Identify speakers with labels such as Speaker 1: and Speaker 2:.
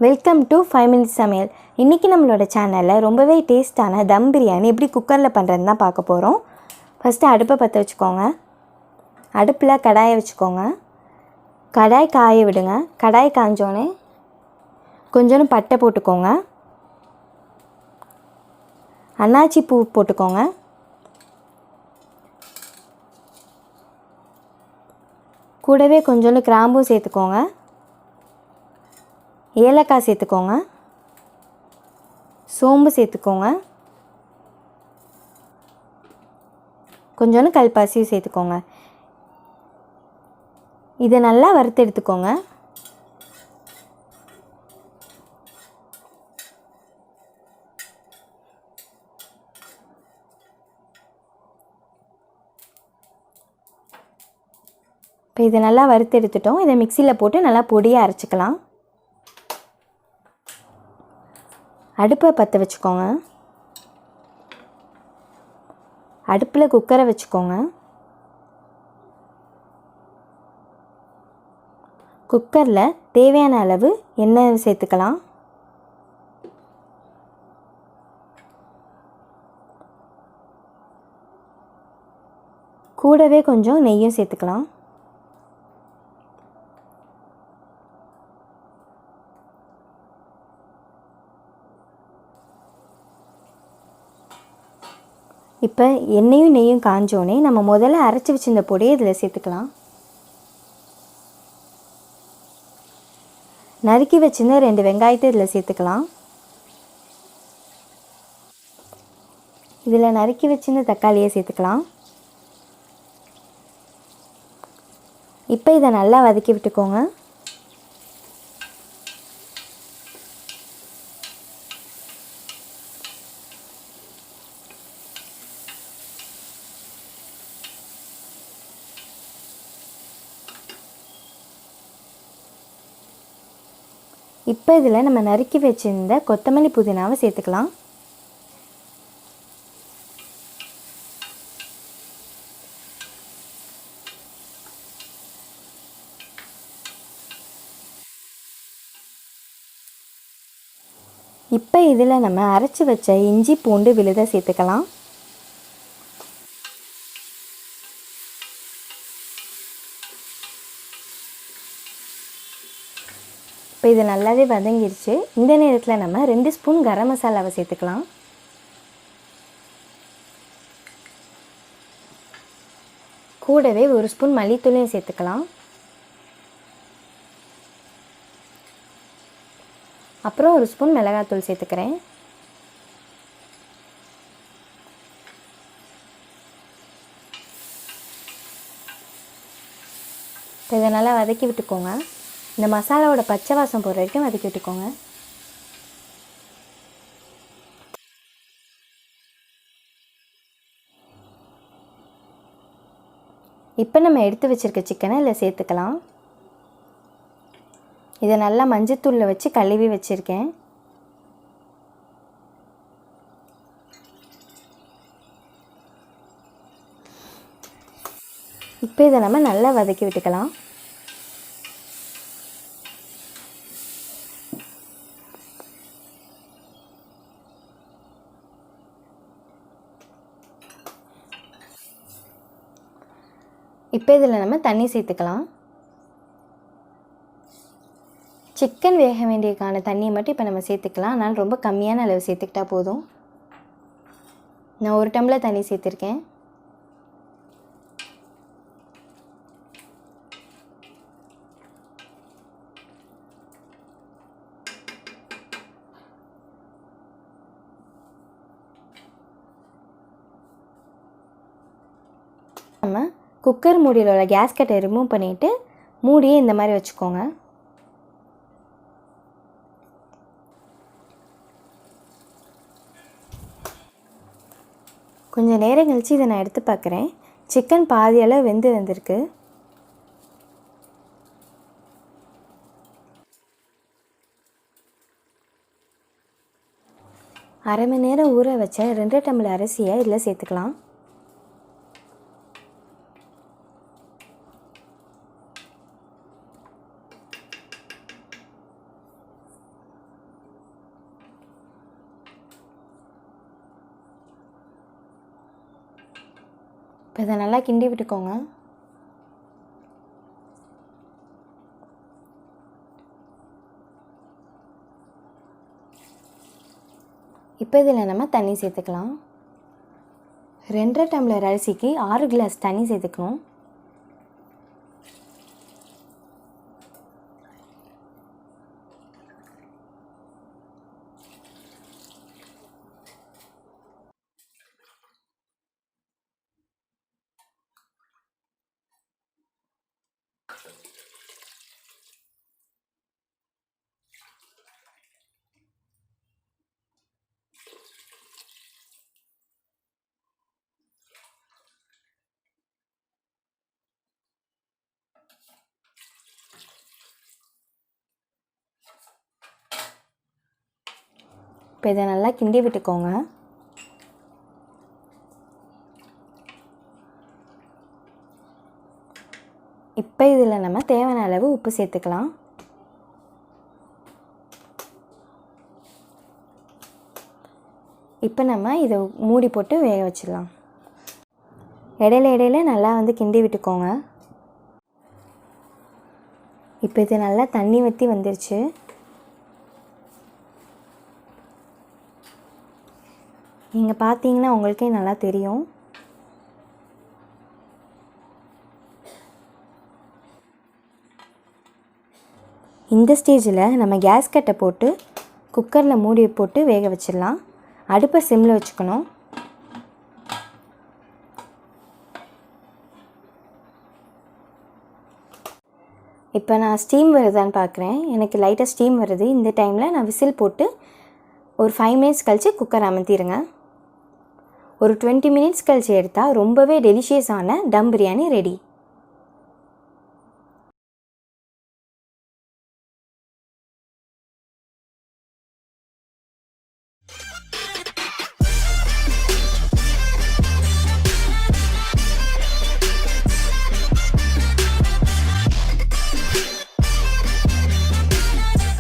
Speaker 1: Welcome to 5 minutes சமையல். இன்றைக்கி நம்மளோட சேனலில் ரொம்பவே டேஸ்ட்டான தம் பிரியாணி எப்படி குக்கரில் பண்ணுறதுன்னு தான் பார்க்க போகிறோம். ஃபஸ்ட்டு அடுப்பை பற்ற வச்சுக்கோங்க. அடுப்பில் கடாயை வச்சுக்கோங்க. கடாய் காய விடுங்க. கடாய் காஞ்சோடனே கொஞ்சோண்டு பட்டை போட்டுக்கோங்க. அன்னாச்சி பூ போட்டுக்கோங்க. கூடவே கொஞ்சோண்டு கிராம்பும் சேர்த்துக்கோங்க. ஏலக்காய் சேர்த்துக்கோங்க. சோம்பு சேர்த்துக்கோங்க. கொஞ்சோண்டு கல்பாசியும் சேர்த்துக்கோங்க. இதை நல்லா வறுத்து எடுத்துக்கோங்க. இப்போ இதை நல்லா வறுத்து எடுத்துட்டோம். இதை மிக்சியில் போட்டு நல்லா பொடியாக அரைச்சிக்கலாம். அடுப்பை பற்ற வச்சுக்கோங்க. அடுப்பில் குக்கரை வச்சுக்கோங்க. குக்கரில் தேவையான அளவு எண்ணெய் சேர்த்துக்கலாம். கூடவே கொஞ்சம் நெய்யும் சேர்த்துக்கலாம். இப்போ எண்ணெயும் நெய்யும் காஞ்சோடனே நம்ம முதல்ல அரைச்சி வச்சிருந்த பொடியை இதில் சேர்த்துக்கலாம். நறுக்கி வச்சிருந்த 2 வெங்காயத்தை இதில் சேர்த்துக்கலாம். இதில் நறுக்கி வச்சிருந்த தக்காளியை சேர்த்துக்கலாம். இப்போ இதை நல்லா வதக்கி விட்டுக்கோங்க. இப்போ இதில் நம்ம நறுக்கி வச்சிருந்த கொத்தமல்லி புதினாவை சேர்த்துக்கலாம். இப்போ இதில் நம்ம அரைச்சி வச்ச இஞ்சி பூண்டு விழுதை சேர்த்துக்கலாம். இப்போ இது நல்லாவே வதங்கிருச்சு. இந்த நேரத்தில் நம்ம 2 ஸ்பூன் கரம் மசாலாவை சேர்த்துக்கலாம். கூடவே 1 ஸ்பூன் மல்லித்தூளையும் சேர்த்துக்கலாம். அப்புறம் 1 ஸ்பூன் மிளகாத்தூள் சேர்த்துக்கிறேன். இப்போ இதை நல்லா வதக்கி விட்டுக்கோங்க. இந்த மசாலாவோட பச்சை வாசம் போகிற வரைக்கும் வதக்கி விட்டுக்கோங்க. இப்போ நம்ம எடுத்து வச்சுருக்க சிக்கனை இதில் சேர்த்துக்கலாம். இதை நல்லா மஞ்சத்தூளில் வச்சு கழுவி வச்சுருக்கேன். இப்போ இதை நம்ம நல்லா வதக்கி விட்டுக்கலாம். இப்போ இதில் நம்ம தண்ணி சேர்த்துக்கலாம். சிக்கன் வேக வேண்டியதுக்கான தண்ணியை மட்டும் இப்போ நம்ம சேர்த்துக்கலாம். அதனால் ரொம்ப கம்மியான அளவு சேர்த்துக்கிட்டா போதும். நான் 1 டம்ளர் தண்ணி சேர்த்துருக்கேன். நம்ம குக்கர் மூடியில் உள்ள கேஸ்கட்டை ரிமூவ் பண்ணிவிட்டு மூடியை இந்த மாதிரி வச்சுக்கோங்க. கொஞ்சம் நேரம் கழித்து இதை நான் எடுத்து பார்க்குறேன். சிக்கன் பாதி அளவு வெந்து வந்திருக்கு. அரை மணி நேரம் ஊற வச்ச 2 டம்ளர் அரிசியை இதில் சேர்த்துக்கலாம். இப்போ இதை நல்லா கிண்டி விட்டுக்கோங்க. இப்போ இதில் நம்ம தண்ணி சேர்த்துக்கலாம். 2.5 டம்ளர் அரிசிக்கு 6 கிளாஸ் தண்ணி சேர்த்துக்கணும். இப்போ இதை நல்லா கிண்டி விட்டுக்கோங்க. இப்போ இதில் நம்ம தேவையான அளவு உப்பு சேர்த்துக்கலாம். இப்போ நம்ம இதை மூடி போட்டு வேக வச்சிடலாம். இடையில நல்லா கிண்டி விட்டுக்கோங்க. இப்போ இது நல்லா தண்ணி வற்றி வந்துருச்சு. நீங்கள் பார்த்தீங்கன்னா உங்களுக்கே நல்லா தெரியும். இந்த ஸ்டேஜில் நம்ம கேஸ் கட்டை போட்டு குக்கரில் மூடி போட்டு வேக வச்சிடலாம். அடுப்பை சிம்மில் வச்சுக்கணும். இப்போ நான் ஸ்டீம் வருதான்னு பார்க்குறேன். எனக்கு லைட்டாக ஸ்டீம் வருது. இந்த டைமில் நான் விசில் போட்டு ஒரு 5 மினிட்ஸ் கழித்து குக்கர் அமர்த்திடுங்க. ஒரு 20 மினிட்ஸ் கழித்து எடுத்தால் ரொம்பவே டெலிஷியஸான டம் பிரியாணி ரெடி.